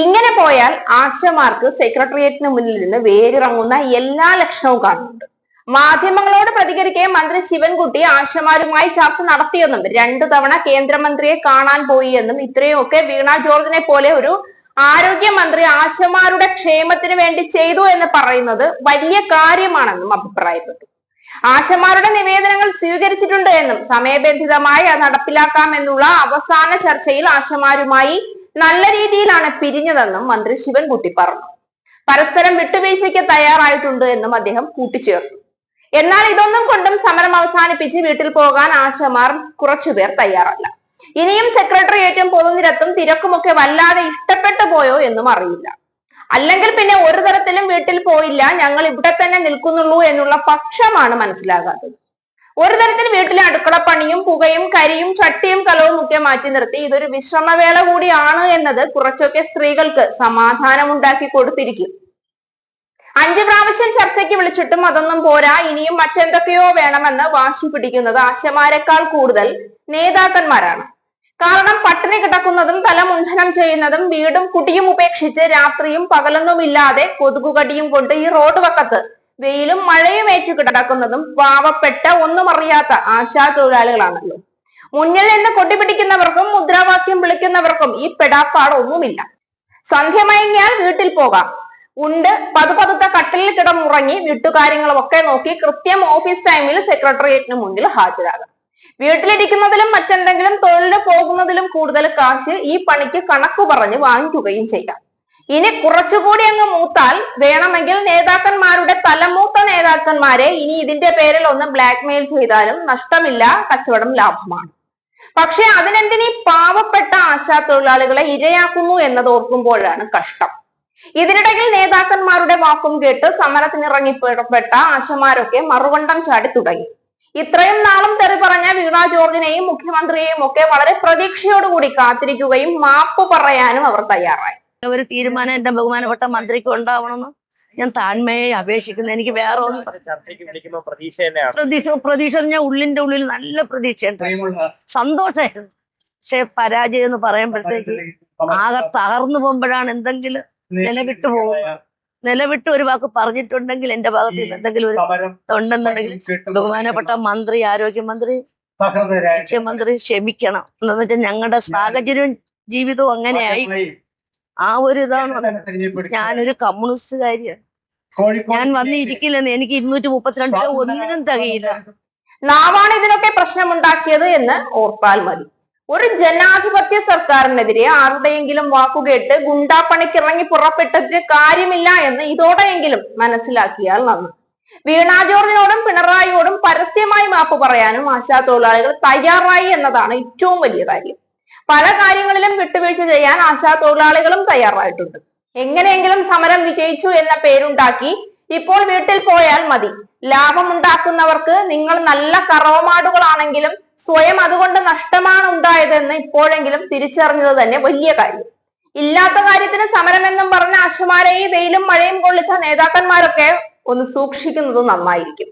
ഇങ്ങനെ പോയാൽ ആശമാർക്ക് സെക്രട്ടേറിയറ്റിന് മുന്നിൽ നിന്ന് വേരിറങ്ങുന്ന എല്ലാ ലക്ഷണവും കാണുന്നുണ്ട്. മാധ്യമങ്ങളോട് പ്രതികരിക്കെ മന്ത്രി ശിവൻകുട്ടി ആശമാരുമായി ചർച്ച നടത്തിയെന്നും 2 തവണ കേന്ദ്രമന്ത്രിയെ കാണാൻ പോയി എന്നും ഇത്രയൊക്കെ വീണ ജോർജിനെ പോലെ ഒരു ആരോഗ്യമന്ത്രി ആശമാരുടെ ക്ഷേമത്തിന് വേണ്ടി ചെയ്തു എന്ന് പറയുന്നത് വലിയ കാര്യമാണെന്നും അഭിപ്രായപ്പെട്ടു. ആശമാരുടെ നിവേദനങ്ങൾ സ്വീകരിച്ചിട്ടുണ്ട് എന്നും സമയബന്ധിതമായി അത് നടപ്പിലാക്കാമെന്നുള്ള അവസാന ചർച്ചയിൽ ആശമാരുമായി നല്ല രീതിയിലാണ് പിരിഞ്ഞതെന്നും മന്ത്രി ശിവൻകുട്ടി പറഞ്ഞു. പരസ്പരം വിട്ടുവീഴ്ചയ്ക്ക് തയ്യാറായിട്ടുണ്ട് എന്നും അദ്ദേഹം കൂട്ടിച്ചേർത്തു. എന്നാൽ ഇതൊന്നും കൊണ്ടും സമരം അവസാനിപ്പിച്ച് വീട്ടിൽ പോകാൻ ആശമാർ കുറച്ചുപേർ തയ്യാറല്ല. ഇനിയും സെക്രട്ടേറിയറ്റും പൊതുനിരത്തും തിരക്കുമൊക്കെ വല്ലാതെ ഇഷ്ടപ്പെട്ടു പോയോ എന്നും അറിയില്ല. അല്ലെങ്കിൽ പിന്നെ ഒരു തരത്തിലും വീട്ടിൽ പോയില്ല, ഞങ്ങൾ ഇവിടെ തന്നെ നിൽക്കുന്നുള്ളൂ എന്നുള്ള പക്ഷമാണ് മനസ്സിലാകാത്തത്. ഒരു തരത്തിൽ വീട്ടിലെ അടുക്കളപ്പണിയും പുകയും കരിയും ചട്ടിയും കലവും ഒക്കെ മാറ്റി നിർത്തി ഇതൊരു വിശ്രമവേള കൂടിയാണ് എന്നത് കുറച്ചൊക്കെ സ്ത്രീകൾക്ക് സമാധാനമുണ്ടാക്കി കൊടുത്തിരിക്കും. 5 പ്രാവശ്യം ചർച്ചയ്ക്ക് വിളിച്ചിട്ടും അതൊന്നും പോരാ, ഇനിയും മറ്റെന്തൊക്കെയോ വേണമെന്ന് വാശി പിടിക്കുന്നത് ആശമാരെക്കാൾ കൂടുതൽ നേതാക്കന്മാരാണ്. കാരണം പട്ടിണി കിടക്കുന്നതും തലമുണ്ഠനം ചെയ്യുന്നതും വീടും കുടിയും ഉപേക്ഷിച്ച് രാത്രിയും പകലൊന്നുമില്ലാതെ കൊതുകുകടിയും കൊണ്ട് ഈ റോഡ് വക്കത്ത് വെയിലും മഴയും ഏറ്റു കിടക്കുന്നതും പാവപ്പെട്ട ഒന്നും അറിയാത്ത ആശാ തൊഴിലാളികളാണല്ലോ. മുന്നിൽ നിന്ന് കൊട്ടിപ്പിടിക്കുന്നവർക്കും മുദ്രാവാക്യം വിളിക്കുന്നവർക്കും ഈ പെടാപ്പാടൊന്നുമില്ല. സന്ധ്യ മയങ്ങിയാൽ വീട്ടിൽ പോകാം, ഉണ്ട് പതുപതുത്ത കട്ടിലിൽ കിടന്നുറങ്ങി വീട്ടുകാര്യങ്ങളൊക്കെ നോക്കി കൃത്യം ഓഫീസ് ടൈമിൽ സെക്രട്ടേറിയറ്റിന് മുന്നിൽ ഹാജരാകാം. വീട്ടിലിരിക്കുന്നതിലും മറ്റെന്തെങ്കിലും തൊഴിലിന് പോകുന്നതിലും കൂടുതൽ കാശ് ഈ പണിക്ക് കണക്കു പറഞ്ഞ് വാങ്ങിക്കുകയും ചെയ്യാം. ഇനി കുറച്ചുകൂടി അങ്ങ് മൂത്താൽ വേണമെങ്കിൽ നേതാക്കന്മാരുടെ തലമൂത്ത നേതാക്കന്മാരെ ഇനി ഇതിന്റെ പേരിൽ ഒന്ന് ബ്ലാക്ക്മെയിൽ ചെയ്താലും നഷ്ടമില്ല, കച്ചവടം ലാഭമാണ്. പക്ഷെ അതിനെന്തിനീ പാവപ്പെട്ട ആശാ തൊഴിലാളികളെ ഇരയാക്കുന്നു എന്നത് ഓർക്കുമ്പോഴാണ് കഷ്ടം. ഇതിനിടയിൽ നേതാക്കന്മാരുടെ വാക്കും കേട്ട് സമരത്തിനിറങ്ങിപ്പെട്ട ആശമാരൊക്കെ മറുവണ്ടം ചാടി തുടങ്ങി. ഇത്രയും നാളും തെറി പറഞ്ഞ വീണ ജോർജിനെയും മുഖ്യമന്ത്രിയെയും ഒക്കെ വളരെ പ്രതീക്ഷയോടുകൂടി കാത്തിരിക്കുകയും മാപ്പ് പറയാനും അവർ തയ്യാറായി. ഒരു തീരുമാനം എന്റെ ബഹുമാനപ്പെട്ട മന്ത്രിക്ക് ഉണ്ടാവണമെന്ന് ഞാൻ താഴ്മയെ അപേക്ഷിക്കുന്നു. എനിക്ക് വേറെ ഒന്നും പ്രതീക്ഷ ഞാൻ ഉള്ളിന്റെ ഉള്ളിൽ നല്ല പ്രതീക്ഷയുണ്ട്, സന്തോഷമായിരുന്നു. പക്ഷെ പരാജയം എന്ന് പറയുമ്പോഴത്തേക്ക് ആകെ തകർന്നു പോകുമ്പോഴാണ് എന്തെങ്കിലും നിലവിട്ട് പോകുന്നത്. നിലവിട്ട് ഒരു വാക്ക് പറഞ്ഞിട്ടുണ്ടെങ്കിൽ എന്റെ ഭാഗത്ത് നിന്ന് എന്തെങ്കിലും ഒരു ഉണ്ടെന്നുണ്ടെങ്കിൽ ബഹുമാനപ്പെട്ട മന്ത്രി, ആരോഗ്യമന്ത്രി, മുഖ്യമന്ത്രി ക്ഷമിക്കണം. എന്താന്ന് വെച്ചാൽ ഞങ്ങളുടെ സാഹചര്യവും ജീവിതവും അങ്ങനെയായി. ആ ഒരു ഇതാണ്. ഞാനൊരു കമ്മ്യൂണിസ്റ്റുകാരിയാണ്. ഞാൻ വന്നിരിക്കില്ലെന്ന് എനിക്ക് 232 രൂപ ഒന്നിനും തികയില്ല. നാമാണ് ഇതിനൊക്കെ പ്രശ്നമുണ്ടാക്കിയത് എന്ന് ഓർത്താൽ മതി. ഒരു ജനാധിപത്യ സർക്കാരിനെതിരെ ആരുടെയെങ്കിലും വാക്കുകേട്ട് ഗുണ്ടാപ്പണിക്കിറങ്ങി പുറപ്പെട്ടിട്ട് കാര്യമില്ല എന്ന് ഇതോടെയെങ്കിലും മനസ്സിലാക്കിയാൽ നന്ന്. വീണ ജോർജിനോടും പിണറായിയോടും പരസ്യമായി മാപ്പ് പറയാനും ആശാ തൊഴിലാളികൾ തയ്യാറായി എന്നതാണ് ഏറ്റവും വലിയ കാര്യം. പല കാര്യങ്ങളിലും വിട്ടുവീഴ്ച ചെയ്യാൻ ആശാ തൊഴിലാളികളും തയ്യാറായിട്ടുണ്ട്. എങ്ങനെയെങ്കിലും സമരം വിജയിച്ചു എന്ന പേരുണ്ടാക്കി ഇപ്പോൾ വീട്ടിൽ പോയാൽ മതി. ലാഭമുണ്ടാക്കുന്നവർക്ക് നിങ്ങൾ നല്ല കറവമാടുകളാണെങ്കിലും സ്വയം അതുകൊണ്ട് നഷ്ടമാണ് ഉണ്ടായതെന്ന് ഇപ്പോഴെങ്കിലും തിരിച്ചറിഞ്ഞത് തന്നെ വലിയ കാര്യം. ഇല്ലാത്ത കാര്യത്തിന് സമരമെന്നും പറഞ്ഞ ആശമാരെ ഈ വെയിലും മഴയും കൊള്ളിച്ച നേതാക്കന്മാരൊക്കെ ഒന്ന് സൂക്ഷിക്കുന്നത് നന്നായിരിക്കും.